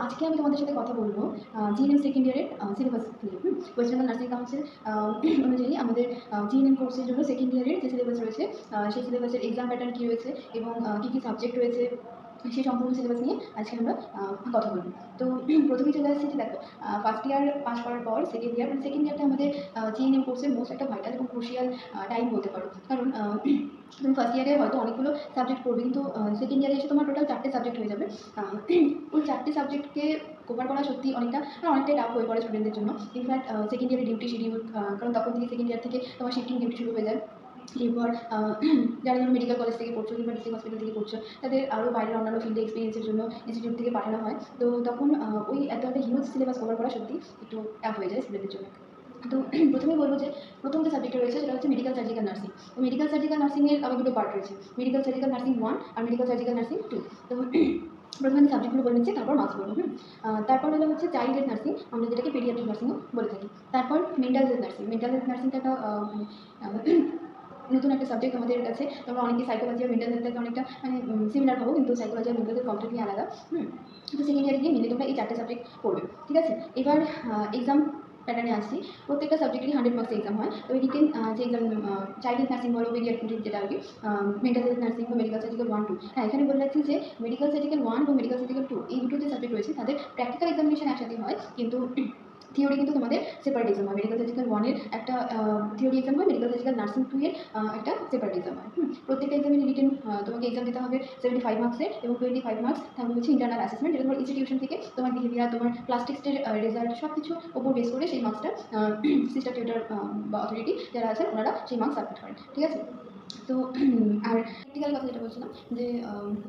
আজকে আমি তোমাদের সাথে কথা বলবো জিএনএম সেকেন্ড ইয়ারের সিলেবাস নিয়ে। ওয়েস্ট বেঙ্গল নার্সিং কাউন্সিল অনুযায়ী আমাদের জিএনএম কোর্সের জন্য সেকেন্ড ইয়ারের যে সিলেবাস রয়েছে সেই সিলেবাসের এক্সাম প্যাটার্ন কী রয়েছে এবং কী কী সাবজেক্ট রয়েছে সেই সম্পূর্ণ সিলেবাস নিয়ে আজকে আমরা কথা বলবো। তো প্রথমেই চলে আসছি যে দেখো, ফার্স্ট ইয়ার পাস করার পর সেকেন্ড ইয়ার, মানে সেকেন্ড ইয়ারটা আমাদের জিএনএম কোর্সের মোস্ট একটা ভাইটাল এবং ক্রুশিয়াল টাইম বলতে পারো। কারণ তুমি ফার্স্ট ইয়ারে হয়তো অনেকগুলো সাবজেক্ট পড়বে, কিন্তু সেকেন্ড ইয়ারে এসে তোমার টোটাল 4টে সাবজেক্ট হয়ে যাবে। ওই 4টে সাবজেক্টকে কভার করা সত্যি অনেকটাই টাফ হয়ে পড়ে স্টুডেন্টদের জন্য। ইনফ্যাক্ট সেকেন্ড ইয়ারে ডিউটি শিডিউল, কারণ তখন থেকে সেকেন্ড ইয়ার থেকে তোমার শিফটিং ডিউটি শুরু হয়ে যায়। এরপর যারা ধরো মেডিকেল কলেজ থেকে পড়ছো কিংবা ডিস্ট্রিক্ট হসপিটাল থেকে পড়ছো, তাদের আরও বাইরের অন্যান্য ফিল্ডে এক্সপিরিয়েন্সের জন্য ইনস্টিটিউট থেকে পাঠানো হয়। তো তখন ওই এত একটা হিউজ সিলেবাস কভার করা সত্যি একটু টাফ হয়ে যায় স্টুডেন্টদের জন্য। তো প্রথমেই বলবো যে প্রথম যে সাবজেক্টটা রয়েছে সেটা হচ্ছে মেডিকেল সার্জিক্যাল নার্সিং। তো মেডিকেল সার্জিক্যাল নার্সিংয়ের আবার দুটো পার্ট রয়েছে, মেডিকেল সার্জিক্যাল নার্সিং 1 আর মেডিকেল সার্জিক্যাল নার্সিং 2। তো প্রথমে আমি সাবজেক্টগুলো বলে নিচ্ছি, তারপর মার্কস বলবো। তারপর হচ্ছে চাইল্ড হেলথ নার্সিং, আমরা যেটাকে পেডিয়াট্রিক নার্সিংও বলে থাকি। তারপর mental health nursing. Mental health নার্সিংটা একটা নতুন একটা সাবজেক্ট আমাদের কাছে। তোমরা অনেকে সাইকোলজি আর মেন্টাল হেলথটাকে অনেকটা সিমিলার হবো, কিন্তু সাইকোলজি আর মেন্টাল হেলথ কমপ্লিটলি আলাদা। তো সেকেন্ড ইয়ারে গিয়ে মিলে তোমরা এই 4টে সাবজেক্ট পড়বে, ঠিক আছে? এবার এক্সাম প্যাটার্নে আসছি। প্রত্যেকটা সাবজেক্টেরই 100 মার্কসের এক্সাম হয়। তো এই রিটেন যে এক্সাম, চাইল্ড হেলথ নার্সিং বলো, পেডিয়াট্রিক যেটা আর কি, মেন্টাল হেলথ নার্সিং বা মেডিকেল সার্জিক্যাল 1 2। হ্যাঁ, এখানে বলে রাখছি যে মেডিকেল সার্জিক্যাল 1 এবং মেডিকেল সার্জিক্যাল 2 এই দুটো যে সাবজেক্ট রয়েছে তাদের প্র্যাকটিক্যাল এক্সামিনেশন একসাথে হয়, কিন্তু থিওরি কিন্তু তোমাদের সেপারেট এক্সাম হয়। মেডিকেল সার্জিক্যাল 1-এর একটা থিওরি এক্সাম হয়, মেডিকেল সার্জিক্যাল নার্সিং 2-এর একটা সেপারেট এক্সাম হয়। প্রত্যেকটা এক্সামের রিটেন তোমাকে এক্সাম দিতে হবে 75 মার্কসের, এবং 25 মার্কস থাকবে হচ্ছে ইন্টারনাল অ্যাসেসমেন্ট, যেটা তোমার ইনস্টিটিউশন থেকে তোমার বিহেভিয়ার, তোমার ক্লাস টেস্টের রেজাল্ট সব কিছু ওপর বেস করে সেই মার্কসটা সিস্টার টিউটর বা অথরিটি যারা আছেন ওনারা সেই মার্কস সাবমিট করেন, ঠিক আছে? তো আর প্র্যাকটিক্যাল কথা যেটা বলছিলাম, যে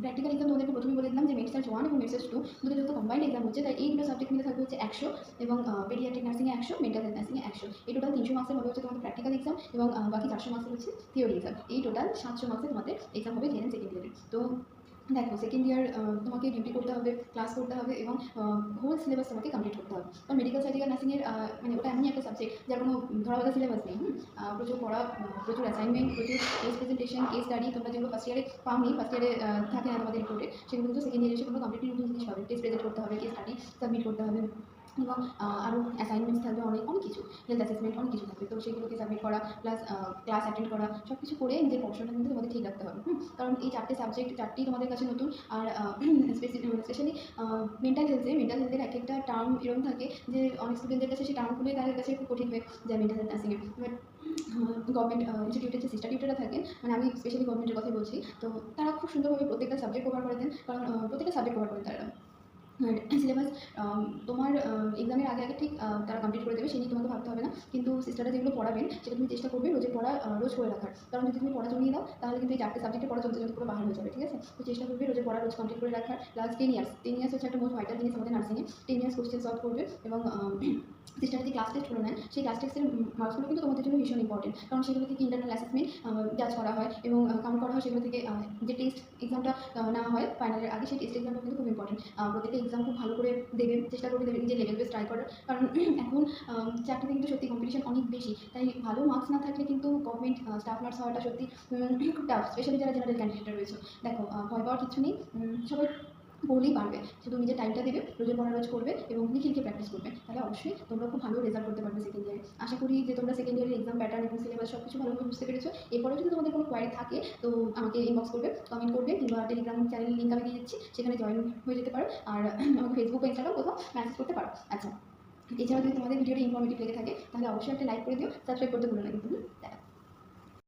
প্র্যাকটিক্যাল এক্সাম তোমাদেরকে প্রথমেই বলে দিলাম যে মেডিসার্চ 1 এবং মেডিসার্চ 2 দুটো যেহেতু কম্বাইন্ড এক্সাম হচ্ছে, তাই এই দুটো সাবজেক্ট মিলে থাকবে হচ্ছে 100, এবং পেডিয়াট্রিক নার্সিংয়ে 100, মেন্টাল হেলথ নার্সিংয়ে 100। এই টোটাল 300 মার্কসের হবে হচ্ছে তোমাদের প্র্যাকটিক্যাল এক্সাম, এবং বাকি 400 মার্কসের হচ্ছে থিওরি এক্সাম। এই টোটাল 700 মার্কসের তোমাদের এক্সাম হবে জেএনএম সেকেন্ড ইয়ারে। তো দেখো, সেকেন্ড ইয়ার তোমাকে ডিউটি করতে হবে, ক্লাস করতে হবে, এবং হোল সিলেবাস তোমাকে কমপ্লিট করতে হবে। কারণ মেডিকেল সার্জিক্যাল নার্সিংয়ের ওটা এমনই একটা সাবজেক্ট যার কোনো ধরাবাঁধা সিলেবাস নেই। প্রচুর পড়া, প্রচুর অ্যাসাইনমেন্ট, প্রচুর কেস প্রেজেন্টেশন, কেস স্টাডি। তোমরা যেগুলো ফার্স্ট ইয়ারে পাওনি, ফার্স্ট ইয়ারে থাকে না তোমাদের রিপোর্টে, সেগুলো কিন্তু সেকেন্ড ইয়ারে এসে তোমরা কমপ্লিটলি নতুন জিনিস পাবে। টেস্ট প্রেজেন্ট করতে হবে, কেস স্টাডি সাবমিট করতে হবে, এবং আরও অ্যাসাইনমেন্টস থাকবে, অনেক কিছু, হেলথ অ্যাসেসমেন্ট, অনেক কিছু থাকবে। তো সেগুলোকে সাবমিট করা প্লাস ক্লাস অ্যাটেন্ড করা, সব কিছু করে নিজের পড়াশোনাটা কিন্তু তোমাদের ঠিক রাখতে হবে। কারণ এই 4টে সাবজেক্ট 4টিই তোমাদের কাছে নতুন। আর স্পেশালি মেন্টাল হেলথের এক একটা টার্ম এরকম থাকে যে অনেক স্টুডেন্টদের কাছে সেই টার্মগুলোই তাদের কাছে খুব কঠিন হয়ে যায় মেন্টাল হেলথ নার্সিংয়ে। বাট গভর্নমেন্ট ইনস্টিটিউটের যে সিস্টার টিউটররা থাকেন, মানে আমি স্পেশালি গভর্নমেন্টের কথাই বলছি, তো তারা খুব সুন্দরভাবে প্রত্যেকটা সাবজেক্ট কভার করে দেন। কারণ প্রত্যেকটা সাবজেক্ট কভার করেন তারা। আর সিলেবাস তোমার এক্সামের আগে ঠিক তারা কমপ্লিট করে দেবে, সে নিয়ে তোমাকে ভাবতে হবে না। কিন্তু সিস্টাররা যেগুলো পড়াবেন সেটা তুমি চেষ্টা করবে রোজের পড়া রোজ করে রাখার। কারণ যদি তুমি পড়া জমিয়ে দাও তাহলে কিন্তু এই 4টে সাবজেক্টে পড়া চলতে চলতে পুরো বাহার হয়ে যাবে, ঠিক আছে? তো চেষ্টা করবে রোজের পড়া রোজ কমপ্লিট করে রাখার। প্লাস 10 ইয়ার্স হচ্ছে একটা মোস্ট ভাইটাল জিনিস আমাদের নার্সিংয়ে। 10 ইয়ার্স কোশ্চেন সলভ করবে, এবং সিস্টাররা যে ক্লাস টেস্টগুলো নেন সেই ক্লাস টেস্টের মার্কসগুলো কিন্তু তোমাদের জন্য ভীষণ ইম্পর্টেন্ট। কারণ সেগুলো থেকে ইন্টারনাল অ্যাসেসমেন্ট জাজ করা হয় এবং কাউন্ট করা হয়। সেগুলো থেকে যে টেস্ট এক্সামটা নেওয়া হয় ফাইনালের আগে, সেই টেস্ট এক্সামটা কিন্তু খুব ইম্পর্টেন্ট। প্রত্যেকটা এক্সাম খুব ভালো করে দেবে, চেষ্টা করবে দেবে, নিজের লেভেল বেস ট্রাই করার। কারণ এখন চাকরিতে কিন্তু সত্যি কম্পিটিশন অনেক বেশি, তাই ভালো মার্কস না থাকলে কিন্তু গভর্নমেন্ট স্টাফ নার্স হওয়াটা সত্যি খুব টাফ, স্পেশালি যারা জেনারেল ক্যান্ডিডেটরা রয়েছে। দেখো, ভয় পাওয়ার কিছু নেই, সবাই পড়লেই পারবে। শুধু নিজের টাইমটা দেবে, রোজের পড়া রোজ করবে, এবং লিখে প্র্যাকটিস করবে, তাহলে অবশ্যই তোমরা খুব ভালো রেজাল্ট করতে পারবে সেকেন্ড ইয়ারে। আশা করি যে তোমরা সেকেন্ড ইয়ারের এক্সাম প্যাটার্ন এবং সিলেবাস সব কিছু ভালোভাবে বুঝতে পেরেছো। এরপরেও যদি তোমাদের কোনো কোয়ারি থাকে তো আমাকে ইনবক্স করবে, কমেন্ট করবে, কিংবা টেলিগ্রাম চ্যানেলের লিঙ্ক আমি দিয়ে দিচ্ছি, সেখানে জয়েন হয়ে যেতে পারো। আর আমাকে ফেসবুক বা ইনস্টাগ্রাম কোথাও মেসেজ করতে পারো। আচ্ছা, এছাড়াও যদি তোমাদের ভিডিওটা ইনফরমেটিভ লেগে থাকে তাহলে অবশ্যই একটা লাইক করে দিও, সাবস্ক্রাইব করতে ভুলো না কিন্তু। দেখা